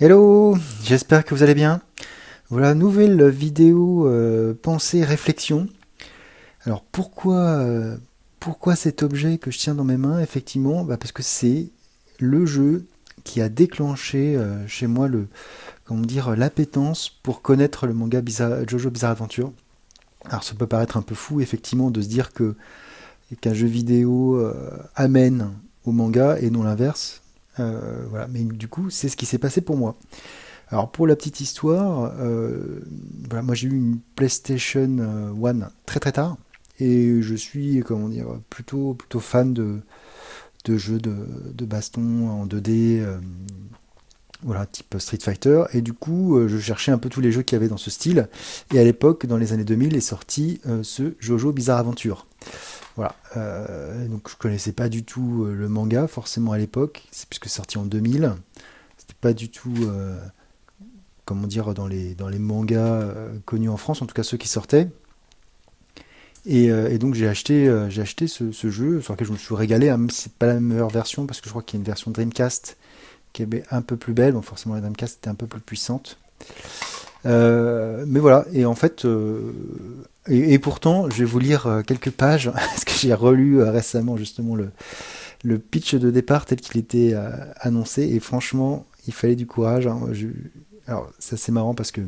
Hello, j'espère que vous allez bien. Voilà, nouvelle vidéo pensée réflexion. Alors pourquoi cet objet que je tiens dans mes mains? Effectivement, parce que c'est le jeu qui a déclenché chez moi comment dire, l'appétence pour connaître le manga Jojo Bizarre Adventure. Alors ça peut paraître un peu fou effectivement de se dire que qu'un jeu vidéo amène au manga et non l'inverse. Voilà, mais du coup c'est ce qui s'est passé pour moi. Alors pour la petite histoire, voilà, moi j'ai eu une PlayStation 1 très très tard et je suis comment dire plutôt fan de jeux de baston en 2D, voilà type Street Fighter, et du coup je cherchais un peu tous les jeux qu'il y avait dans ce style, et à l'époque dans les années 2000 est sorti ce Jojo Bizarre Adventure. Voilà, donc je connaissais pas du tout le manga forcément à l'époque, c'est puisque c'est sorti en 2000, c'était pas du tout comment dire, dans les mangas connus en France, en tout cas ceux qui sortaient. Et donc j'ai acheté ce jeu sur lequel je me suis régalé, hein, même si c'est pas la meilleure version, parce que je crois qu'il y a une version Dreamcast qui est un peu plus belle, bon forcément la Dreamcast était un peu plus puissante. Mais voilà, et en fait, et pourtant, je vais vous lire quelques pages, parce que j'ai relu récemment justement le pitch de départ tel qu'il était annoncé, et franchement, il fallait du courage, hein. Alors, ça c'est marrant parce que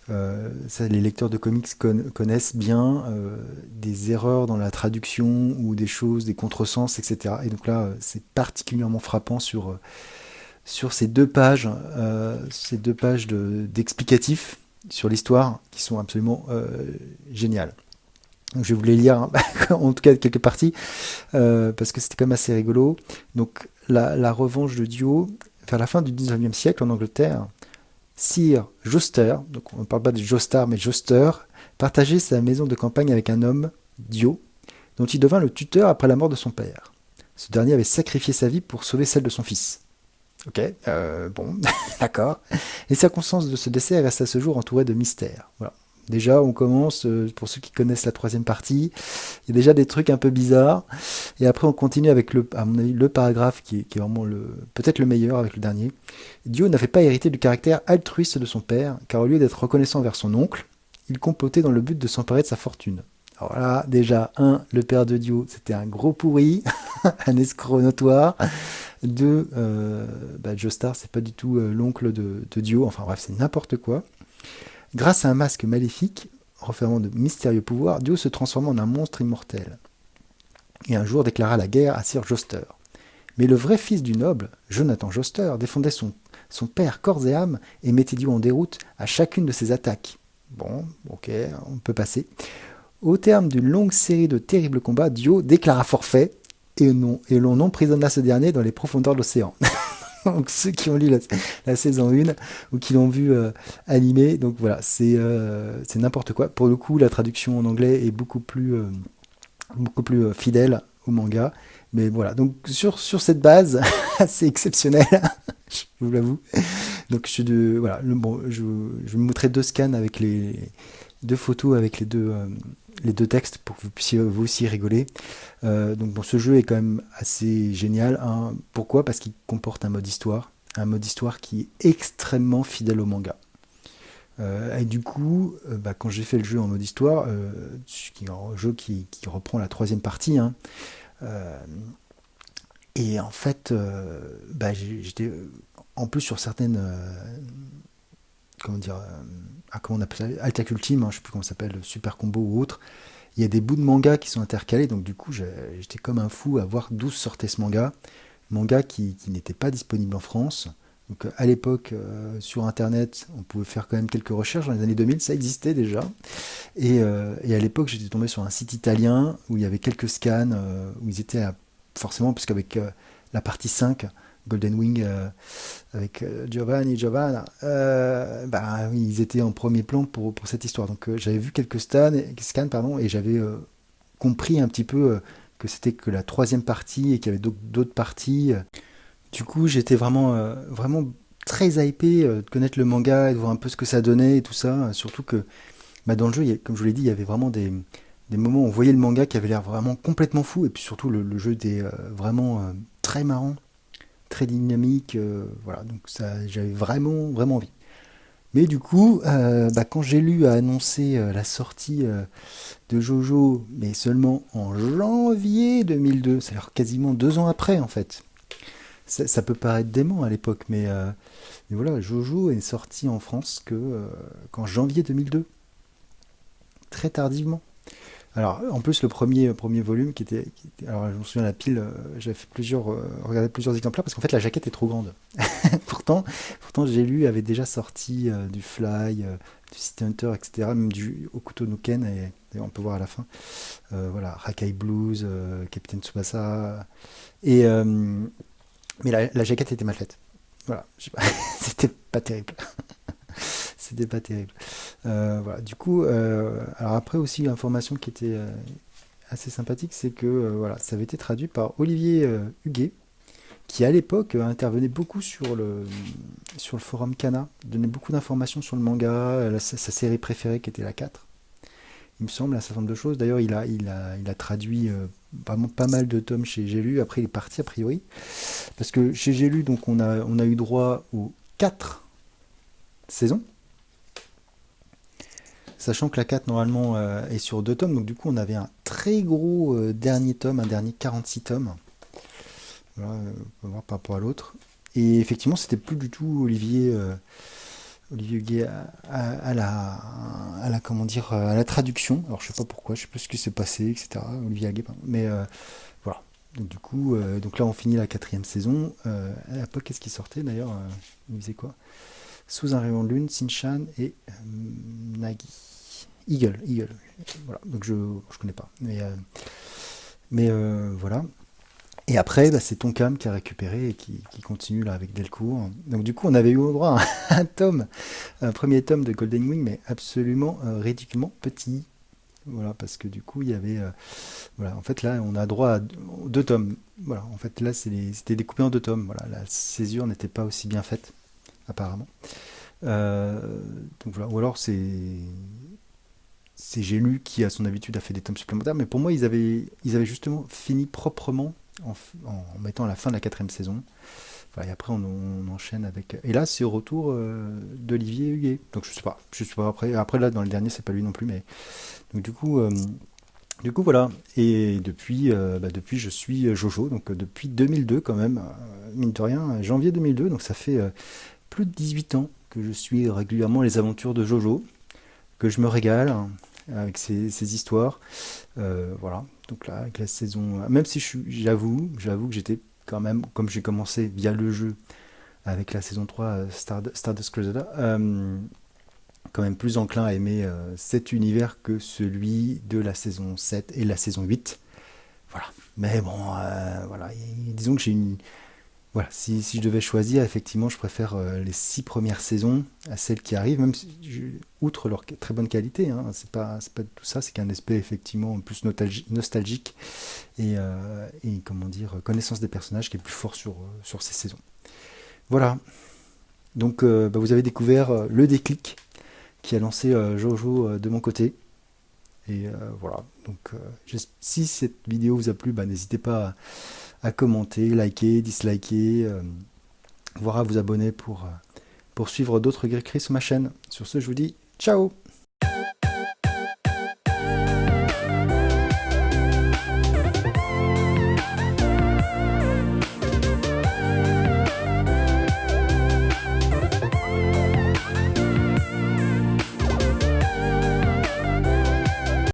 ça, les lecteurs de comics connaissent bien des erreurs dans la traduction ou des choses, des contresens, etc. Et donc là, c'est particulièrement frappant sur ces deux pages d'explicatifs sur l'histoire qui sont absolument géniales. Donc, je vais vous les lire, hein, en tout cas quelques parties, parce que c'était quand même assez rigolo. Donc la revanche de Dio, vers la fin du 19e siècle en Angleterre, Sir Joster, donc on ne parle pas de Jostar mais Joster, partageait sa maison de campagne avec un homme, Dio, dont il devint le tuteur après la mort de son père. Ce dernier avait sacrifié sa vie pour sauver celle de son fils. Ok, bon, d'accord. Les circonstances de ce décès restent à ce jour entourées de mystères. Voilà. Déjà, on commence, pour ceux qui connaissent la troisième partie, il y a déjà des trucs un peu bizarres. Et après, on continue avec, à mon avis, le paragraphe qui est vraiment peut-être le meilleur avec le dernier. Dio n'avait pas hérité du caractère altruiste de son père, car au lieu d'être reconnaissant vers son oncle, il complotait dans le but de s'emparer de sa fortune. Alors là, déjà, le père de Dio, c'était un gros pourri, un escroc notoire. Deux, Joestar, c'est pas du tout l'oncle de Dio, enfin bref, c'est n'importe quoi. Grâce à un masque maléfique, renfermant de mystérieux pouvoirs, Dio se transforma en un monstre immortel, et un jour déclara la guerre à Sir Joster. Mais le vrai fils du noble, Jonathan Joster, défendait son père corps et âme et mettait Dio en déroute à chacune de ses attaques. Bon, ok, on peut passer. Au terme d'une longue série de terribles combats, Dio déclara forfait et l'on emprisonna ce dernier dans les profondeurs de l'océan. Donc ceux qui ont lu la saison 1 ou qui l'ont vu animé, donc voilà, c'est n'importe quoi. Pour le coup, la traduction en anglais est beaucoup plus fidèle au manga. Mais voilà, donc sur cette base assez exceptionnelle, je vous l'avoue. Donc voilà, bon, je vous montrerai deux scans avec deux photos avec les deux textes pour que vous puissiez vous aussi rigoler. Donc bon, ce jeu est quand même assez génial, hein. Pourquoi? Parce qu'il comporte un mode histoire qui est extrêmement fidèle au manga. Et du coup, quand j'ai fait le jeu en mode histoire, qui est un jeu qui reprend la troisième partie, hein, euh, et en fait, j'étais en plus sur certaines, comment dire, comment on appelle ça, Attack Ultime, hein, je sais plus comment ça s'appelle, Super Combo ou autre. Il y a des bouts de manga qui sont intercalés, donc du coup j'étais comme un fou à voir d'où sortait ce manga qui n'était pas disponible en France. Donc à l'époque, sur Internet, on pouvait faire quand même quelques recherches. Dans les années 2000, ça existait déjà. Et à l'époque, j'étais tombé sur un site italien où il y avait quelques scans, où ils étaient forcément, puisqu'avec la partie 5, Golden Wing, avec Giovanni et Giovanna, oui, ils étaient en premier plan pour cette histoire. Donc j'avais vu quelques scans pardon, et j'avais compris un petit peu que c'était que la troisième partie et qu'il y avait d'autres parties. Du coup, j'étais vraiment très hypé de connaître le manga et de voir un peu ce que ça donnait et tout ça. Surtout que dans le jeu, comme je vous l'ai dit, il y avait vraiment des moments où on voyait le manga qui avait l'air vraiment complètement fou. Et puis surtout, le jeu était vraiment très marrant. très dynamique, voilà, donc ça, j'avais vraiment, vraiment envie. Mais du coup, quand j'ai lu annoncer la sortie de Jojo, mais seulement en janvier 2002, c'est-à-dire quasiment 2 ans après en fait. Ça peut paraître dément à l'époque, mais voilà, Jojo est sorti en France qu'en janvier 2002, très tardivement. Alors, en plus, le premier volume alors, je me souviens, la pile, j'avais fait regardé plusieurs exemplaires parce qu'en fait, la jaquette est trop grande. pourtant, pourtant, j'ai lu, avait déjà sorti du Fly, du City Hunter, etc., même du Okuto no Ken, et on peut voir à la fin. Voilà, Rakai Blues, Captain Tsubasa. Et, mais la jaquette était mal faite. Voilà, je sais pas, c'était pas terrible. C'était pas terrible. Voilà, du coup, alors après aussi, l'information qui était assez sympathique, c'est que voilà, ça avait été traduit par Olivier Huguet, qui à l'époque intervenait beaucoup sur le forum Kana, donnait beaucoup d'informations sur le manga, sa série préférée qui était la 4. Il me semble, un certain nombre de choses. D'ailleurs, il a traduit vraiment pas mal de tomes chez J'ai lu. Après, il est parti a priori. Parce que chez J'ai lu, donc, on a eu droit aux 4 saisons. Sachant que la 4 normalement est sur 2 tomes. Donc, du coup, on avait un très gros dernier tome, un dernier 46 tomes. Voilà, on va voir par rapport à l'autre. Et effectivement, c'était plus du tout Olivier Huguet comment dire, à la traduction. Alors, je sais pas pourquoi, je sais pas ce qui s'est passé, etc. Olivier Huguet, pardon. Mais voilà. Donc, du coup, donc là, on finit la 4e saison. À l'époque, qu'est-ce qui sortait d'ailleurs il faisait quoi? Sous un rayon de lune, Sinchan et Nagi. Eagle. Voilà, donc je connais pas. Mais voilà. Et après, c'est Tonkam qui a récupéré et qui continue là avec Delcourt. Donc du coup, on avait eu au droit à un premier tome de Golden Wing, mais absolument ridiculement petit. Voilà, parce que du coup, il y avait, voilà, en fait là, on a droit à 2 tomes. Voilà, en fait là, c'était découpé en 2 tomes. Voilà, la césure n'était pas aussi bien faite, apparemment. Euh, donc voilà, ou alors c'est J'ai lu qui, à son habitude, a fait des tomes supplémentaires, mais pour moi, ils avaient justement fini proprement en mettant à la fin de la 4e saison. Voilà, et après, on enchaîne avec. Et là, c'est au retour d'Olivier Huguet. Donc je sais pas après là, dans le dernier, c'est pas lui non plus, mais donc du coup voilà. Et depuis, je suis Jojo, donc depuis 2002 quand même, mine de rien, janvier 2002, donc ça fait plus de 18 ans que je suis régulièrement les aventures de Jojo, que je me régale hein, avec ces histoires. Voilà, donc là, avec la saison. Même si j'avoue que j'étais quand même, comme j'ai commencé via le jeu avec la saison 3 Stardust Crusader, quand même plus enclin à aimer cet univers que celui de la saison 7 et la saison 8. Voilà. Mais bon, voilà, disons que j'ai une, voilà, si je devais choisir, effectivement, je préfère les 6 premières saisons à celles qui arrivent, même si, outre leur très bonne qualité, hein, c'est pas tout ça, c'est qu'un aspect effectivement plus nostalgique et comment dire, connaissance des personnages qui est plus fort sur ces saisons. Voilà, donc vous avez découvert le déclic qui a lancé Jojo de mon côté. Et voilà, donc si cette vidéo vous a plu, n'hésitez pas à commenter, liker, disliker, voire à vous abonner pour suivre d'autres Geekeries sur ma chaîne. Sur ce, je vous dis ciao!